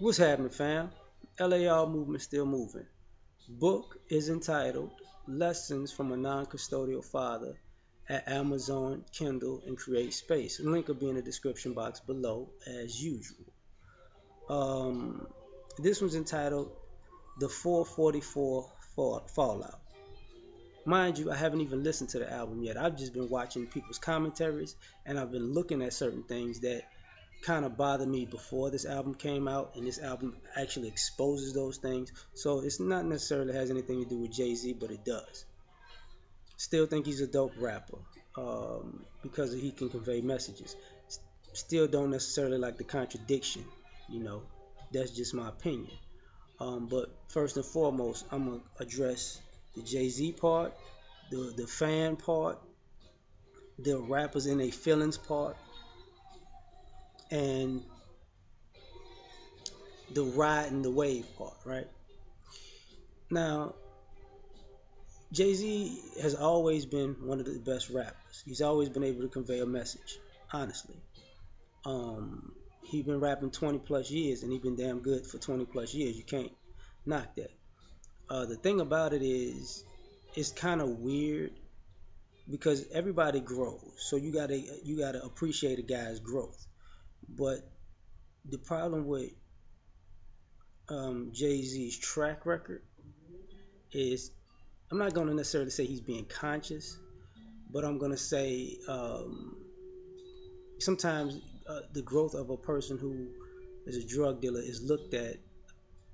What's happening, fam? L.A.R movement still moving. Book is entitled Lessons from a Non-Custodial Father at Amazon, Kindle, and Create Space. Link will be in the description box below as usual. Um, this one's entitled The 444 Fallout. Mind you, I haven't even listened to the album yet. I've just been watching people's commentaries and I've been looking at certain things that kind of bothered me before this album came out, and this album actually exposes those things. So it's not necessarily has anything to do with Jay-Z, but it does. Still think he's a dope rapper because he can convey messages. Still don't necessarily like the contradiction, you know. That's just my opinion. But first and foremost, I'm gonna address the Jay-Z part, the fan part, the rappers in their feelings part, and the ride and the wave part, right? Now, Jay Z has always been one of the best rappers. He's always been able to convey a message, honestly. He's been rapping 20 plus years and he's been damn good for 20 plus years. You can't knock that. The thing about it is, it's kind of weird because everybody grows. So you gotta appreciate a guy's growth. But the problem with Jay Z's track record is, I'm not going to necessarily say he's being conscious, but I'm going to say sometimes the growth of a person who is a drug dealer is looked at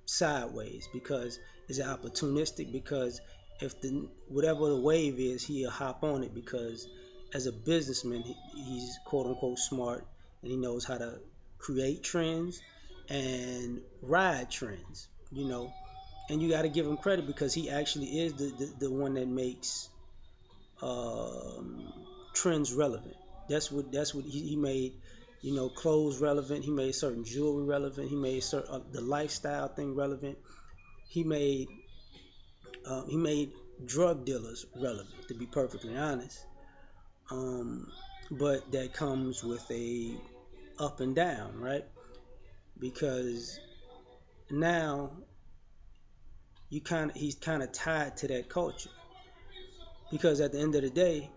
sideways because it's opportunistic, because if the whatever the wave is, he'll hop on it because as a businessman he's quote unquote smart and he knows how to create trends and ride trends, you know. And you got to give him credit because he actually is the one that makes um, trends relevant. That's what he made. You know, clothes relevant. He made certain jewelry relevant. He made certain the lifestyle thing relevant. He made drug dealers relevant. To be perfectly honest, um, but that comes with a up and down, right? Because now he's kind of tied to that culture. Because at the end of the day,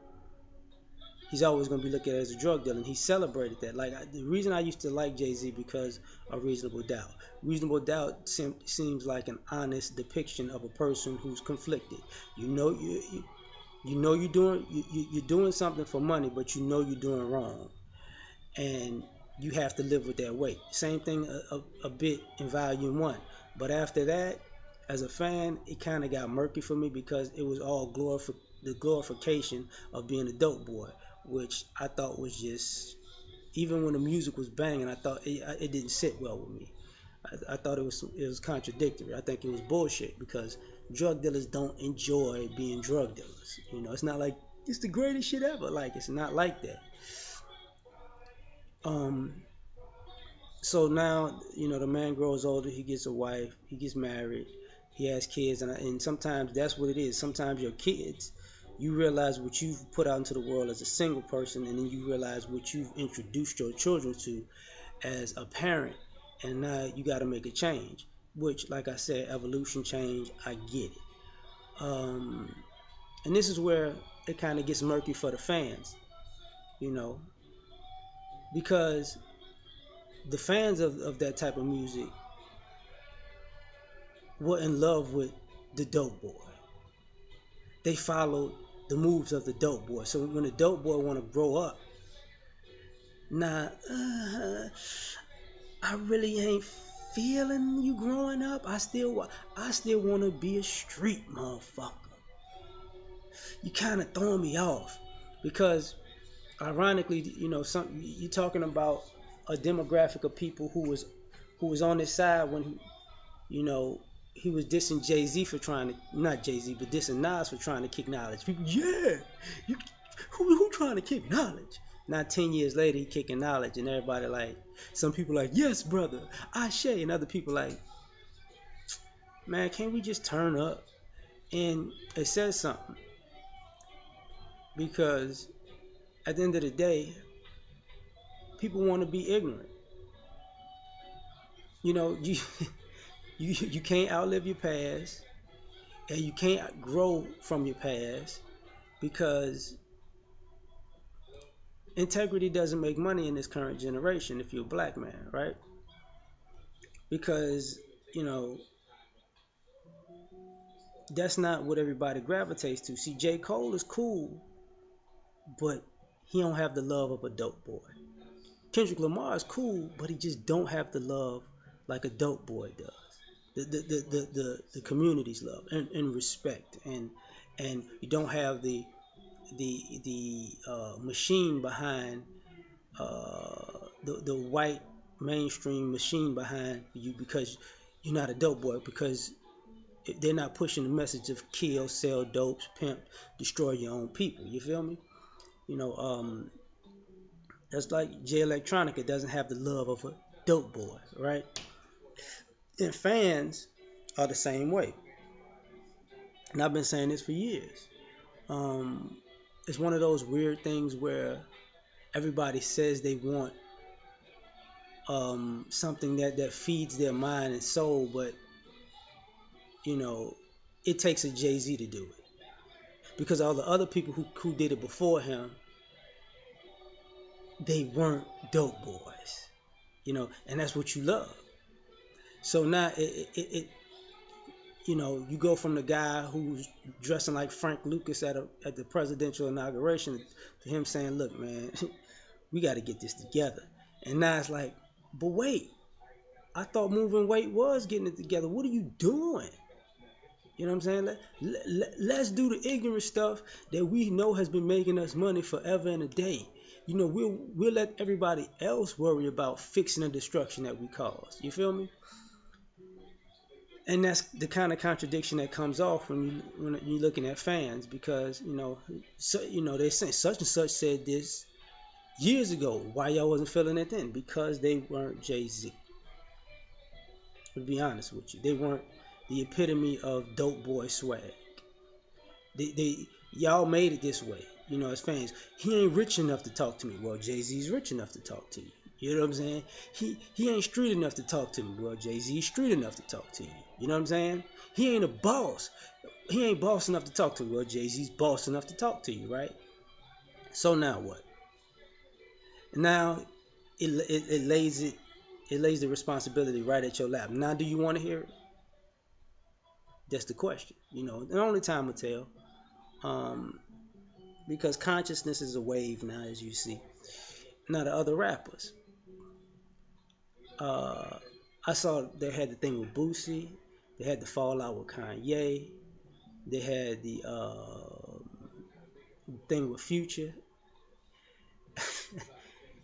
he's always going to be looked at as a drug dealer, and he celebrated that. Like the reason I used to like Jay Z because of Reasonable Doubt. Reasonable Doubt seems like an honest depiction of a person who's conflicted. You know you know you're doing something for money, but you know you're doing wrong, and you have to live with that weight. Same thing a bit in Volume One, but after that, as a fan, it kind of got murky for me because it was all the glorification of being a dope boy, which I thought was just, even when the music was banging, I thought it didn't sit well with me. I thought it was contradictory. I think it was bullshit because drug dealers don't enjoy being drug dealers. You know, it's not like it's the greatest shit ever. Like, it's not like that. Um, so now, you know, the man grows older, he gets a wife, he gets married, he has kids, and sometimes that's what it is. Sometimes your kids, you realize what you've put out into the world as a single person, and then you realize what you've introduced your children to as a parent, and now you got to make a change. Which, like I said, evolution, change, I get it. Um, and this is where it kind of gets murky for the fans, you know, because the fans of that type of music were in love with the dope boy. They followed the moves of the dope boy. So when the dope boy want to grow up, nah, I really ain't feeling you growing up. I still want to be a street motherfucker. You kind of throwing me off because, ironically, you know, you're talking about a demographic of people who was on his side when, you know, he was dissing Jay Z for trying to, not Jay Z, but dissing Nas for trying to kick knowledge. People, yeah, you, who trying to kick knowledge? Now 10 years later, he kicking knowledge, and everybody like, some people like, yes, brother, I say, and other people like, man, can't we just turn up? And it says something because at the end of the day, people want to be ignorant. You know, you you can't outlive your past, and you can't grow from your past because integrity doesn't make money in this current generation if you're a black man, right? Because you know that's not what everybody gravitates to. See, J. Cole is cool, but he don't have the love of a dope boy. Kendrick Lamar is cool, but he just don't have the love like a dope boy does. The community's love and respect, and you don't have the machine behind the white mainstream machine behind you because you're not a dope boy, because they're not pushing the message of kill, sell dopes, pimp, destroy your own people. You feel me? You know, that's like Jay Electronica doesn't have the love of a dope boy, right? And fans are the same way. And I've been saying this for years. Um, it's one of those weird things where everybody says they want something that feeds their mind and soul, but you know, it takes a Jay Z to do it because all the other people who did it before him, they weren't dope boys, you know, and that's what you love. So now you know, you go from the guy who's dressing like Frank Lucas at the presidential inauguration to him saying, "Look, man, we got to get this together." And now it's like, but wait, I thought moving weight was getting it together. What are you doing? You know what I'm saying? Let's do the ignorant stuff that we know has been making us money forever and a day. You know, we'll let everybody else worry about fixing the destruction that we caused. You feel me? And that's the kind of contradiction that comes off when you're looking at fans, because they say such and such said this years ago. Why y'all wasn't feeling it then? Because they weren't Jay Z. To be honest with you, they weren't the epitome of dope boy swag. They y'all made it this way, you know, as fans. He ain't rich enough to talk to me. Well, Jay Z's rich enough to talk to you. You know what I'm saying? He ain't street enough to talk to me. Well, Jay Z's street enough to talk to you. You know what I'm saying? He ain't a boss. He ain't boss enough to talk to me. Well, Jay Z's boss enough to talk to you, right? So now what? Now it lays the responsibility right at your lap. Now, do you want to hear it? That's the question. You know, and only time will tell. Um, because consciousness is a wave now, as you see. Now the other rappers, uh, I saw they had the thing with Boosie, they had the fallout with Kanye, they had the thing with Future.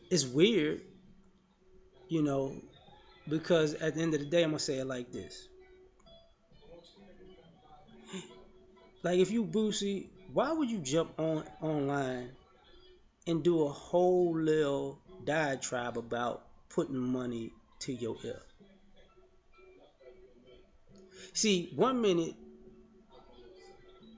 It's weird, you know, because at the end of the day, I'm gonna say it like this: like if you Boosie, why would you jump on online and do a whole little diatribe about putting money to your ear? See, one minute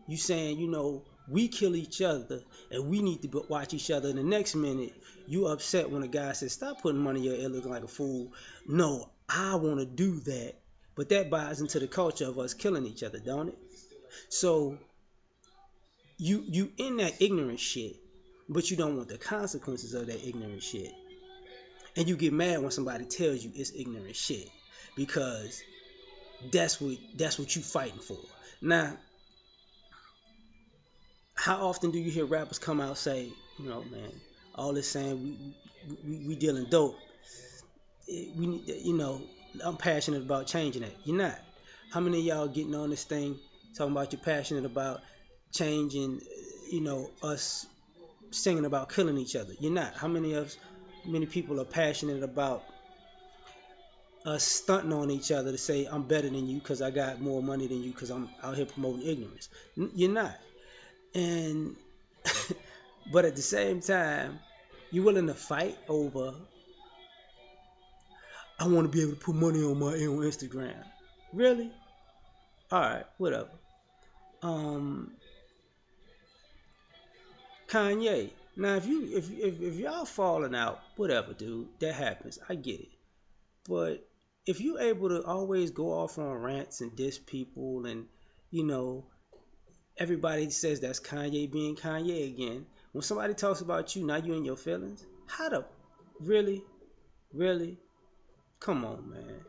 you saying, you know, we kill each other and we need to watch each other. And the next minute, you upset when a guy says, "Stop putting money in your ear looking like a fool." No, I want to do that. But that buys into the culture of us killing each other, don't it? So you in that ignorant shit, but you don't want the consequences of that ignorant shit. And you get mad when somebody tells you it's ignorant shit because that's what you fighting for. Now, how often do you hear rappers come out say, you know, man, all this saying we dealing dope. You know, I'm passionate about changing that. You're not. How many of y'all getting on this thing talking about you're passionate about changing, you know, us singing about killing each other? You're not. Many people are passionate about us stunting on each other to say I'm better than you because I got more money than you because I'm out here promoting ignorance? You're not. And but at the same time, you're willing to fight over, I want to be able to put money on my own Instagram. Really? Alright, whatever. Um Kanye. Now if y'all falling out, whatever, dude, that happens. I get it. But if you're able to always go off on rants and diss people, and you know everybody says that's Kanye being Kanye again. When somebody talks about you, now you in your feelings. How the really, really? Come on, man.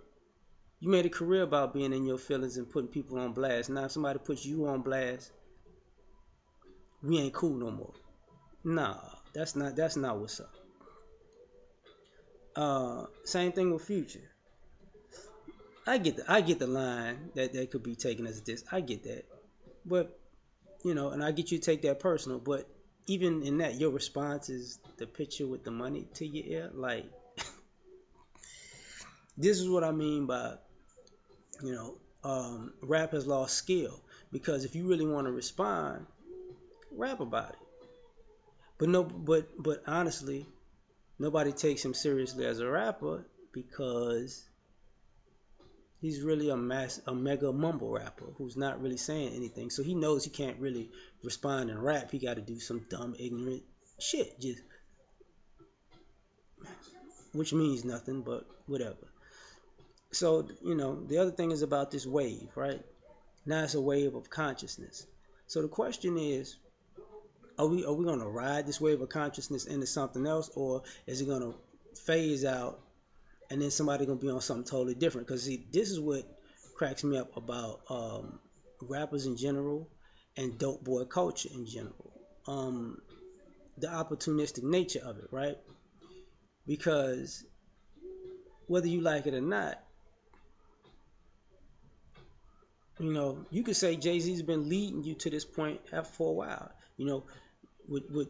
You made a career about being in your feelings and putting people on blast. Now if somebody puts you on blast, we ain't cool no more. Nah, that's not what's up. Same thing with Future. I get the line that could be taken as this. I get that, but and I get you to take that personal. But even in that, your response is the picture with the money to your ear. Like this is what I mean by rap has lost skill, because if you really want to respond, rap about it. But no, but honestly, nobody takes him seriously as a rapper because he's really a mega mumble rapper who's not really saying anything. So he knows he can't really respond and rap. He got to do some dumb, ignorant shit, just which means nothing, but whatever. So the other thing is about this wave, right? Now it's a wave of consciousness. So the question is, are we gonna ride this wave of consciousness into something else, or is it gonna phase out and then somebody gonna be on something totally different? Because see, this is what cracks me up about rappers in general and dope boy culture in general. The opportunistic nature of it, right? Because whether you like it or not, you could say Jay-Z's been leading you to this point for a while. With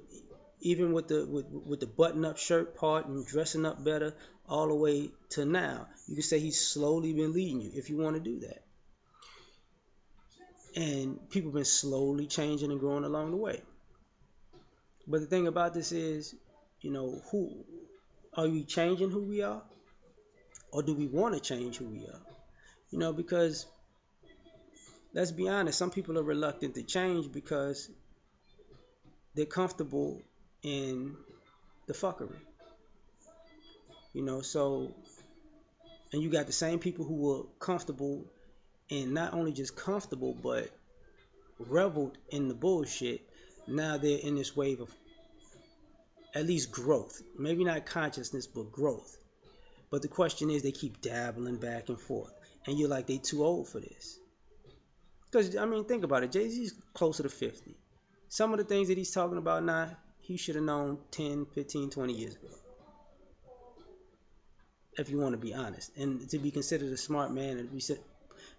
even with the button-up shirt part and dressing up better, all the way to now, you could say he's slowly been leading you if you want to do that. And people have been slowly changing and growing along the way. But the thing about this is, who are we changing who we are, or do we want to change who we are? Because let's be honest, some people are reluctant to change because they're comfortable in the fuckery. So, and you got the same people who were comfortable, and not only just comfortable but reveled in the bullshit. Now they're in this wave of at least growth, maybe not consciousness but growth. But the question is, they keep dabbling back and forth, and you're like, they too old for this. Because I mean, think about it, Jay-Z's closer to 50. Some of the things that he's talking about now, he should have known 10, 15, 20 years ago, if you want to be honest. And to be considered a smart man and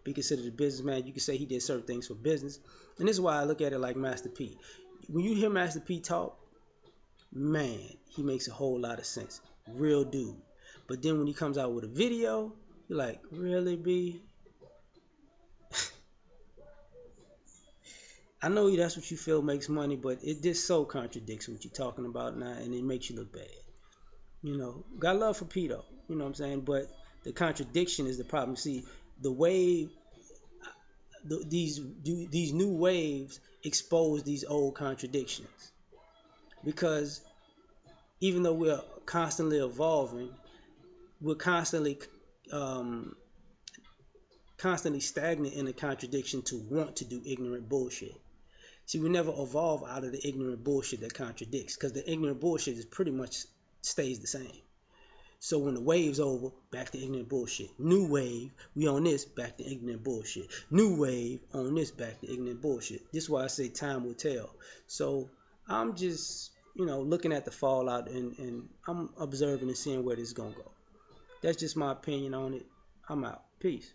be considered a businessman, you can say he did certain things for business. And this is why I look at it like Master P. When you hear Master P talk, man, he makes a whole lot of sense. Real dude. But then when he comes out with a video, you're like, really, B? I know that's what you feel makes money, but it just so contradicts what you're talking about now, and it makes you look bad. Got love for P though, you know what I'm saying? But the contradiction is the problem. See, the wave, these new waves expose these old contradictions, because even though we're constantly evolving, we're um, constantly stagnant in a contradiction to want to do ignorant bullshit. See, we never evolve out of the ignorant bullshit that contradicts, because the ignorant bullshit is pretty much stays the same. So when the wave's over, back to ignorant bullshit. New wave, we on this, back to ignorant bullshit. New wave, on this, back to ignorant bullshit. This is why I say time will tell. So I'm just, looking at the fallout, and I'm observing and seeing where this is going to go. That's just my opinion on it. I'm out. Peace.